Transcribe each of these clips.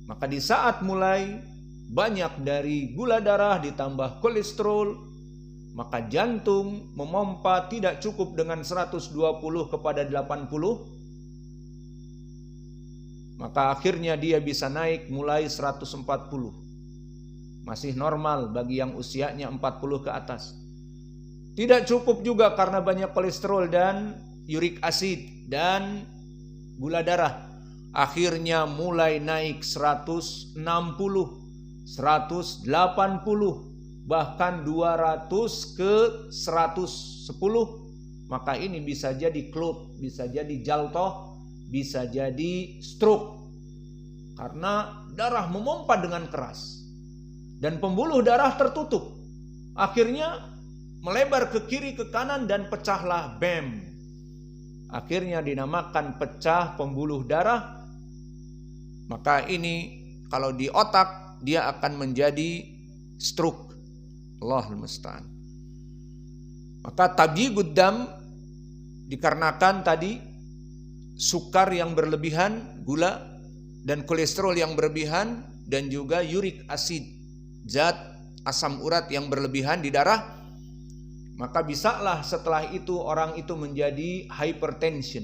Maka di saat mulai banyak dari gula darah ditambah kolesterol, maka jantung memompa tidak cukup dengan 120 kepada 80, maka akhirnya dia bisa naik mulai 140. Masih normal bagi yang usianya 40 ke atas. Tidak cukup juga karena banyak kolesterol dan uric acid dan gula darah. Akhirnya mulai naik 160, 180, bahkan 200 ke 110. Maka ini bisa jadi clot, bisa jadi jaltoh, bisa jadi stroke. Karena darah memompa dengan keras. Dan pembuluh darah tertutup. Akhirnya melebar ke kiri ke kanan dan pecahlah BEM. Akhirnya dinamakan pecah pembuluh darah. Maka ini kalau di otak dia akan menjadi stroke. Allahul musta'an. Maka tabyidud dam dikarenakan tadi sukar yang berlebihan, gula dan kolesterol yang berlebihan, dan juga uric acid, zat asam urat yang berlebihan di darah. Maka bisalah setelah itu orang itu menjadi hypertension.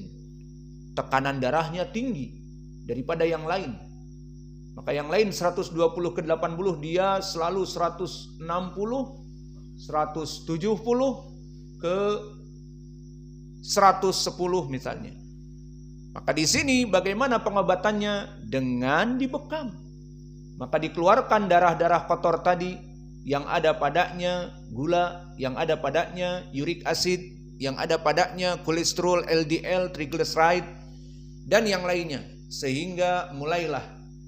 Tekanan darahnya tinggi daripada yang lain. Maka yang lain 120 ke 80, dia selalu 160, 170 ke 110 misalnya. Maka di sini bagaimana pengobatannya? Dengan dibekam. Maka dikeluarkan darah-darah kotor tadi yang ada padanya gula, yang ada padanya uric acid, yang ada padanya kolesterol, LDL, triglyceride, dan yang lainnya. Sehingga mulailah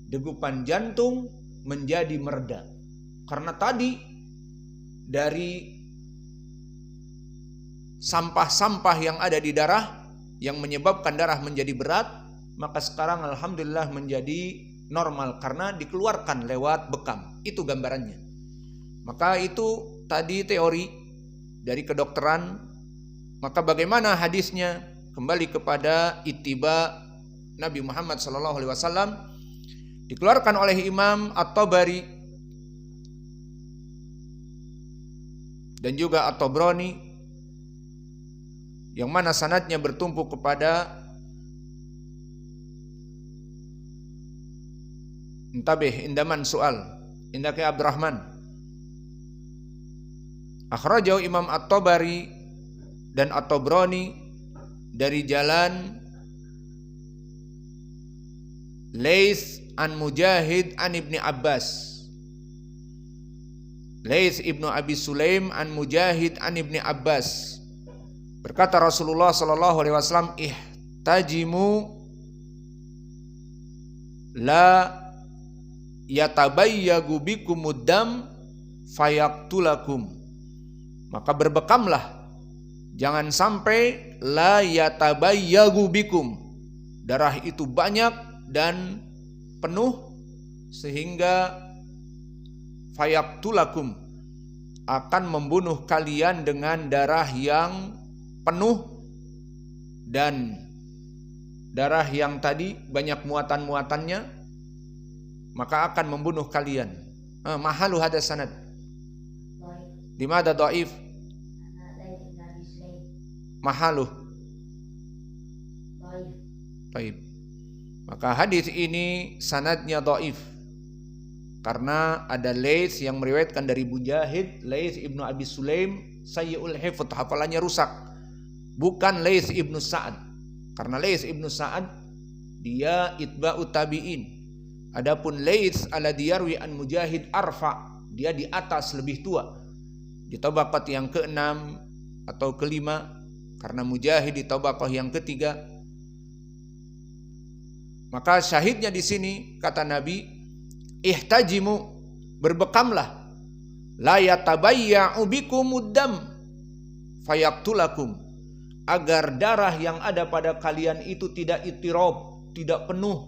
degupan jantung menjadi mereda. Karena tadi dari sampah-sampah yang ada di darah yang menyebabkan darah menjadi berat, maka sekarang alhamdulillah menjadi normal karena dikeluarkan lewat bekam. Itu gambarannya. Maka itu tadi teori dari kedokteran. Maka bagaimana hadisnya? Kembali kepada ittiba Nabi Muhammad SAW, dikeluarkan oleh Imam At-Tabari dan juga At-Tabrani, yang mana sanadnya bertumpu kepada Intabih Indaman Soal Indaki Abdurrahman. Akhrajahu Imam At-Tabari dan At-Tabrani dari jalan Laits an Mujahid an Ibni Abbas. Laits Ibnu Abi Sulaim an Mujahid an Ibni Abbas. Berkata Rasulullah sallallahu alaihi wasallam, ihtajimu la yatabayyagu bikumud dam fayaktulakum. Maka berbekamlah, jangan sampai la yatabayyagu bikum, darah itu banyak dan penuh sehingga fayaktulakum, akan membunuh kalian dengan darah yang penuh dan darah yang tadi banyak muatan-muatannya, maka akan membunuh kalian. Mahalu hada sanad dimana dhaif mahalu baik. Maka hadis ini sanadnya dhaif karena ada Laits yang meriwayatkan dari Mujahid, Laits Ibnu Abi Sulaim sayyi'ul hifdz, hafalannya rusak. Bukan Laits Ibnu Sa'ad. Karena Laits Ibnu Sa'ad dia itba'ut tabi'in. Adapun Laits alladzi yarwi an Mujahid arfa, dia di atas, lebih tua. Di tabaqat yang ke-6 atau ke-5, karena Mujahid di tabaqah yang ke-3. Maka syahidnya di sini kata Nabi, ihtajimu, berbekamlah, la yatabayya'u bikumud dam fayaktulakum, agar darah yang ada pada kalian itu tidak ittirab, tidak penuh,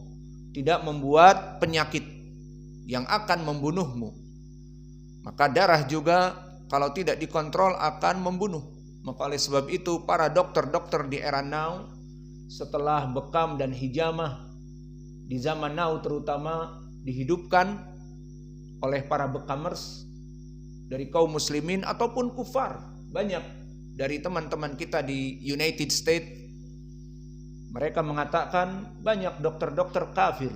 tidak membuat penyakit yang akan membunuhmu. Maka darah juga kalau tidak dikontrol akan membunuh. Maka oleh sebab itu para dokter-dokter di era now, setelah bekam dan hijamah di zaman now terutama, dihidupkan oleh para bekamers dari kaum muslimin ataupun kufar. Banyak dari teman-teman kita di United States, mereka mengatakan banyak dokter-dokter kafir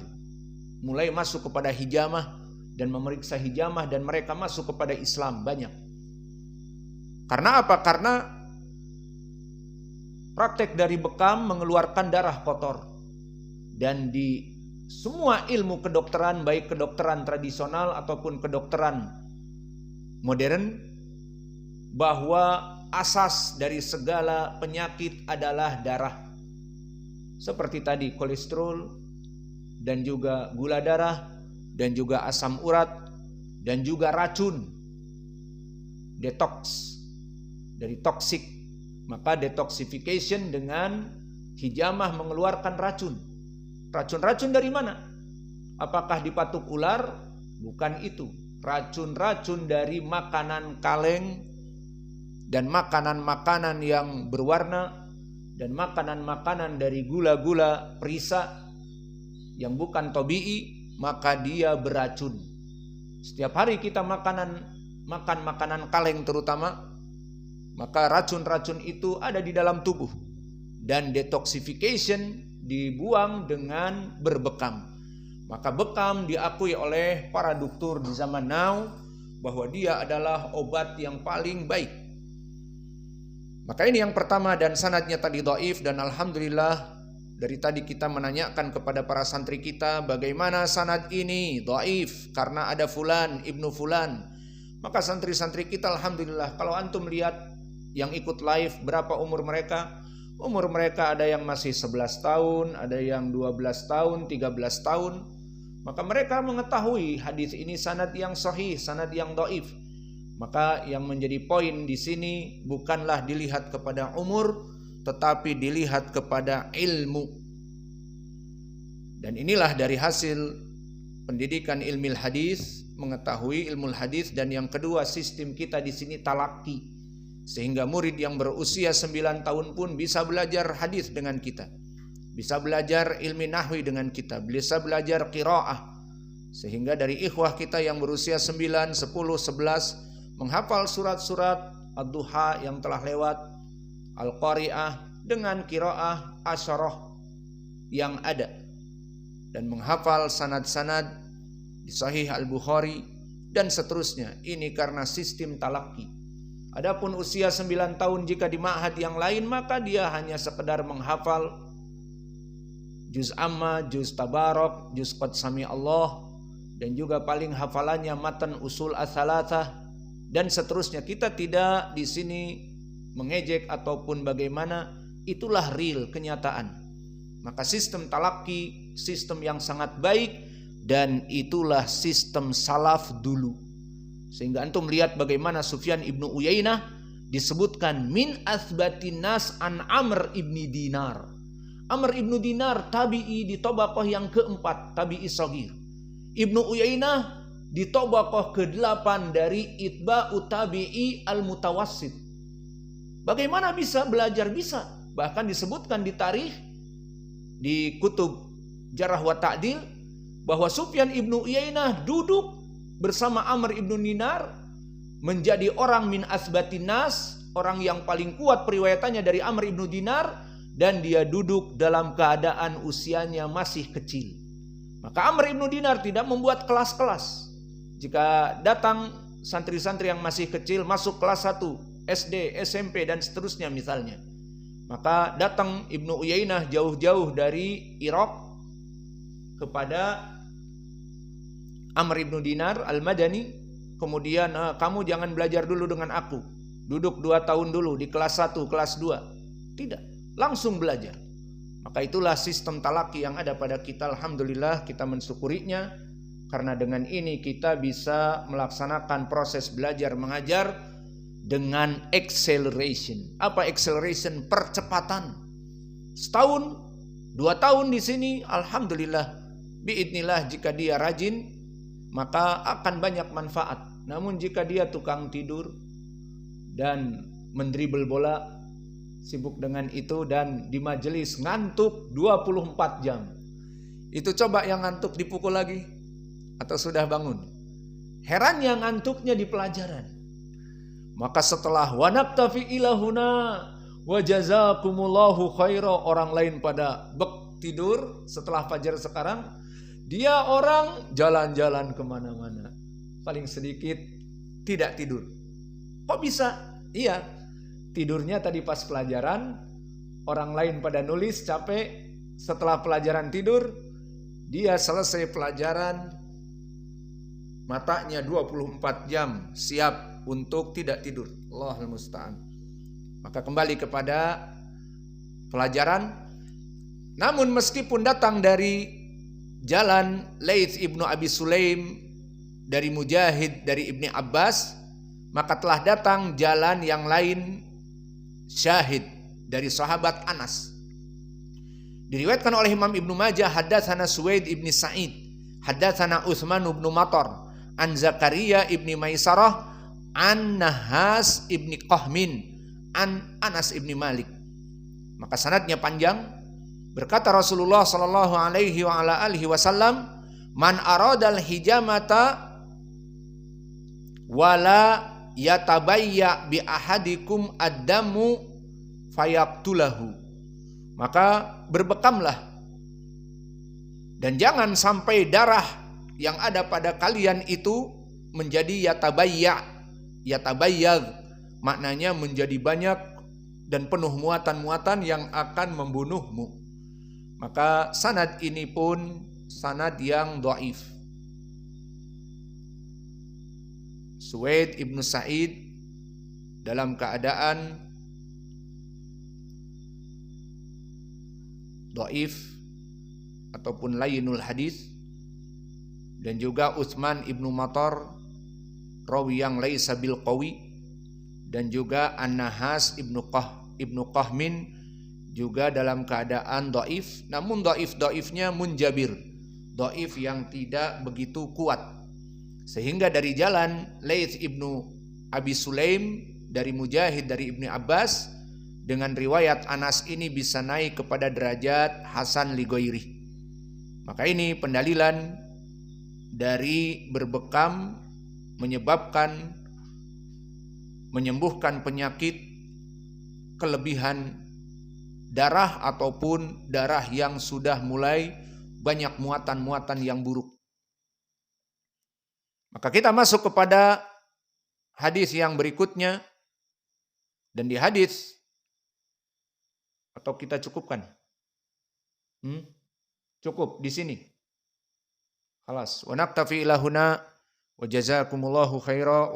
mulai masuk kepada hijamah dan memeriksa hijamah, dan mereka masuk kepada Islam banyak. Karena apa? Karena praktek dari bekam mengeluarkan darah kotor. Dan di semua ilmu kedokteran, baik kedokteran tradisional ataupun kedokteran modern, bahwa asas dari segala penyakit adalah darah. Seperti tadi kolesterol, dan juga gula darah, dan juga asam urat, dan juga racun. Detox dari toksik, maka detoxification dengan hijamah mengeluarkan racun. Racun-racun dari mana? Apakah dipatuk ular? Bukan itu. Racun-racun dari makanan kaleng dan makanan-makanan yang berwarna, dan makanan-makanan dari gula-gula perisa yang bukan tabii, maka dia beracun. Setiap hari kita makan makanan kaleng terutama, maka racun-racun itu ada di dalam tubuh. Dan detoxification dibuang dengan berbekam. Maka bekam diakui oleh para dokter di zaman now bahwa dia adalah obat yang paling baik. Maka ini yang pertama, dan sanadnya tadi dhaif, dan alhamdulillah dari tadi kita menanyakan kepada para santri kita bagaimana sanad ini dhaif karena ada fulan ibnu fulan. Maka santri-santri kita alhamdulillah, kalau antum lihat yang ikut live berapa umur mereka? Umur mereka ada yang masih 11 tahun, ada yang 12 tahun, 13 tahun. Maka mereka mengetahui hadis ini sanad yang sahih, sanad yang dhaif. Maka yang menjadi poin di sini bukanlah dilihat kepada umur, tetapi dilihat kepada ilmu. Dan inilah dari hasil pendidikan ilmu hadis, mengetahui ilmu hadis. Dan yang kedua, sistem kita di sini talaki, sehingga murid yang berusia 9 tahun pun bisa belajar hadis dengan kita, bisa belajar ilmu nahwi dengan kita, bisa belajar qiraah. Sehingga dari ikhwah kita yang berusia 9, 10, 11 menghafal surat-surat ad-duha yang telah lewat, al-qari'ah dengan qiraah asyarah yang ada, dan menghafal sanad-sanad di Sahih Al-Bukhari dan seterusnya. Ini karena sistem talaki. Adapun usia 9 tahun jika di ma'had yang lain, maka dia hanya sekedar menghafal juz amma, juz tabarok, juz qad sami Allah, dan juga paling hafalannya matan usul ats-tsalatsah dan seterusnya. Kita tidak di sini mengejek ataupun bagaimana, itulah real kenyataan. Maka sistem talaki sistem yang sangat baik, dan itulah sistem salaf dulu. Sehingga antum lihat bagaimana Sufyan ibnu Uyainah disebutkan min athbatin nas an Amr ibni Dinar. Amr ibnu Dinar tabi'i di tabaqah yang keempat, tabi'i shagir. Ibnu Uyainah di tabaqah ke-8 dari itba'u tabi'i al-mutawassit. Bagaimana bisa belajar? Bisa. Bahkan disebutkan di tarikh, di kutub Jarh wa Ta'dil, bahwa Sufyan ibnu Uyainah duduk bersama Amr ibnu Dinar menjadi orang min asbatin nas, orang yang paling kuat periwayatannya dari Amr ibnu Dinar, dan dia duduk dalam keadaan usianya masih kecil. Maka Amr ibnu Dinar tidak membuat kelas-kelas. Jika datang santri-santri yang masih kecil masuk kelas 1 SD, SMP dan seterusnya misalnya, maka datang Ibnu Uyainah jauh-jauh dari Irak kepada Amr ibnu Dinar al-Madani, kemudian kamu jangan belajar dulu dengan aku, duduk 2 tahun dulu di kelas 1, kelas 2. Tidak, langsung belajar. Maka itulah sistem talaki yang ada pada kita. Alhamdulillah kita mensyukurinya, karena dengan ini kita bisa melaksanakan proses belajar mengajar dengan acceleration. Apa acceleration? Percepatan. Setahun, 2 tahun di sini, alhamdulillah, biidnillah, jika dia rajin maka akan banyak manfaat. Namun jika dia tukang tidur dan mendribel bola, sibuk dengan itu, dan di majelis ngantuk 24 jam, itu coba yang ngantuk dipukul lagi, atau sudah bangun. Herannya ngantuknya di pelajaran. Maka setelah wa naktafi ilahuna wa jazakumullahu khaira, orang lain pada tidur setelah fajar sekarang, dia orang jalan-jalan kemana-mana. Paling sedikit tidak tidur. Kok bisa? Iya, tidurnya tadi pas pelajaran, orang lain pada nulis capek, setelah pelajaran tidur, dia selesai pelajaran, matanya 24 jam siap untuk tidak tidur. Allahul musta'an. Maka kembali kepada pelajaran. Namun meskipun datang dari jalan Laits ibnu Abi Sulaim, dari Mujahid, dari Ibni Abbas, maka telah datang jalan yang lain syahid dari sahabat Anas. Diriwayatkan oleh Imam Ibnu Majah, haddatsana Suwaid ibni Sa'id, haddatsana Utsman ibnu Matar, an Zakaria ibni Maisarah, an Nahas ibni Qahmin, an Anas ibni Malik. Maka sanadnya panjang. Berkata Rasulullah sallallahu alaihi wa ala alihi wasallam, man aradal hijamata wala yatabayya bi ahadikum ad-damu fayaqtulahu. Maka berbekamlah dan jangan sampai darah yang ada pada kalian itu menjadi yatabayyad, maknanya menjadi banyak dan penuh muatan-muatan yang akan membunuhmu. Maka sanad ini pun sanad yang dhaif. Suwaid ibnu Sa'id dalam keadaan dhaif ataupun layyinul hadis, dan juga Utsman ibnu Matar rawi yang laisa bil qawi, dan juga An-Nahas ibnu Qahmin juga dalam keadaan dhaif, namun dhaifnya munjabir, dhaif yang tidak begitu kuat. Sehingga dari jalan Laits ibnu Abi Sulaim, dari Mujahid, dari Ibni Abbas, dengan riwayat Anas ini bisa naik kepada derajat Hasan li ghairi. Maka ini pendalilan dari berbekam menyembuhkan penyakit kelebihan darah ataupun darah yang sudah mulai banyak muatan-muatan yang buruk. Maka kita masuk kepada hadis yang berikutnya, dan di hadis, atau kita cukupkan? Cukup di sini. Khalas. Wa naktafi ilahuna wa jazakumullahu khaira.